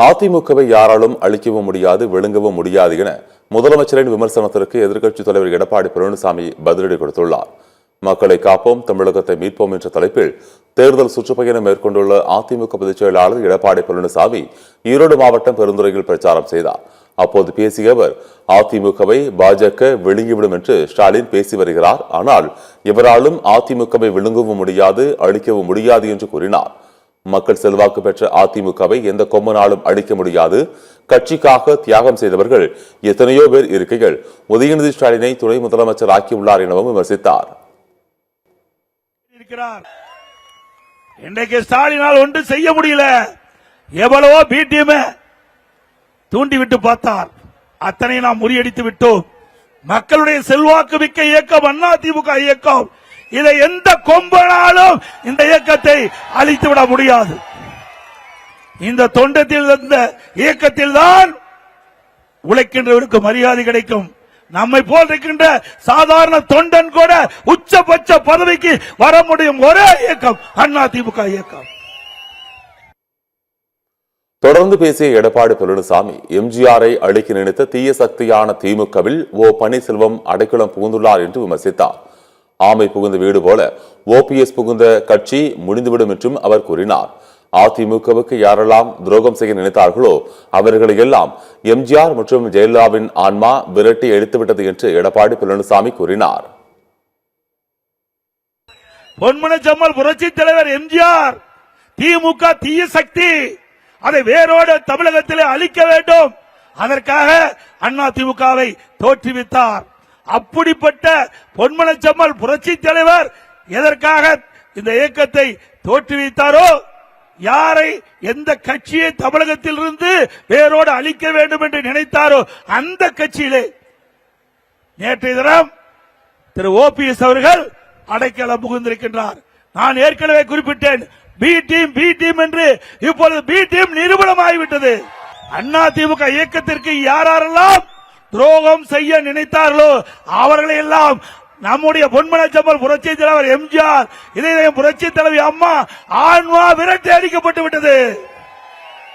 அதிமுகவை யாராலும் அழிக்கவும் முடியாது, விழுங்கவும் முடியாது என முதலமைச்சரின் விமர்சனத்திற்கு எதிர்க்கட்சித் தலைவர் எடப்பாடி பழனிசாமி பதிலடி கொடுத்துள்ளார். மக்களை காப்போம், தமிழகத்தை மீட்போம் என்ற தலைப்பில் தேர்தல் சுற்றுப்பயணம் மேற்கொண்டுள்ள அதிமுக பொதுச் செயலாளர் எடப்பாடி பழனிசாமி ஈரோடு மாவட்டம் பெருந்துறையில் பிரச்சாரம் செய்தார். அப்போது பேசிய அவர், அதிமுகவை பாஜக விழுங்கிவிடும் என்று ஸ்டாலின் பேசி வருகிறார். ஆனால் எவராலும் அதிமுகவை விழுங்கவும் முடியாது, அழிக்கவும் முடியாது என்று கூறினார். மக்கள் செல்வாக்கு பெற்ற அதிமுகவை எந்த கொம்பனாலும் அழிக்க முடியாது. கட்சிக்காக தியாகம் செய்தவர்கள் எத்தனையோ பேர் இருக்கைகள் உதயநிதி ஸ்டாலினை துணை முதலமைச்சர் ஆக்கியுள்ளார் எனவும் விமர்சித்தார். இன்றைக்கு ஸ்டாலினால் ஒன்று செய்ய முடியல. எவ்வளவோ பிடிஎம் தூண்டிவிட்டு பார்த்தார். அத்தனை நாம் முறியடித்து விட்டோம். மக்களுடைய செல்வாக்கு மிக்க இயக்கம் அதிமுக இயக்கம். இதை எந்த கொம்பனாலும் இந்த இயக்கத்தை அழித்துவிட முடியாது. இந்த தொண்டத்தில் இந்த இயக்கத்தில் தான் உழைக்கின்றவருக்கு மரியாதை கிடைக்கும். நம்மை போல் இருக்கின்ற சாதாரண தொண்டன் கூட உச்சபட்ச பதவிக்கு வர முடியும் ஒரே இயக்கம் அதிமுக இயக்கம். தொடர்ந்து பேசிய எடப்பாடி பழனிசாமி, எம்ஜிஆரை அழிக்க நினைத்த தீய சக்தியான திமுகவில் பன்னீர்செல்வம் அடைக்கலம் புகுந்துள்ளார் என்று விமர்சித்தார். ஆமை புகுந்த வீடு போல ஓபிஎஸ் புகுந்த கட்சி முடிந்துவிடும் என்றும் அவர் கூறினார். அதிமுகவுக்கு யாரெல்லாம் துரோகம் செய்ய நினைத்தார்களோ அவர்களை எல்லாம் எம்ஜிஆர் மற்றும் ஜெயலலிதாவின் ஆன்மா விரட்டி எடுத்துவிட்டது என்று எடப்பாடி பழனிசாமி கூறினார். பொன்மனச்செம்மல் புரட்சி தலைவர் எம்ஜிஆர் திமுக தீய சக்தி, அதை வேரோடு தமிழகத்திலே அழிக்க வேண்டும். அதற்காக அதிமுகவை தோற்றுவித்தார். அப்படிப்பட்ட பொன்மனச்செம்மல் புரட்சி தலைவர் எதற்காக இந்த இயக்கத்தை தோற்றுவித்தாரோ, யாரை எந்த கட்சியை தமிழகத்தில் இருந்து வேரோடு அழிக்க வேண்டும் என்று நினைத்தாரோ அந்த கட்சியிலே நேற்றைய தினம் திரு ஓபிஎஸ் அவர்கள் அடைக்கலம் புகுந்திருக்கின்றார். நான் ஏற்கனவே குறிப்பிட்டேன், பி டீம் என்று இப்பொழுது பி டீம் நிரூபணமாகிவிட்டது. அதிமுக இயக்கத்திற்கு யாரெல்லாம் துரோகம் செய்ய நினைத்தார்களோ அவர்களை எல்லாம் நம்முடைய பொன்மனச்செம்மல் புரட்சி தலைவர் எம்ஜிஆர், இதயம் புரட்சி தலைவி அம்மா ஆன்மா விரட்டி அடிக்கப்பட்டு விட்டது.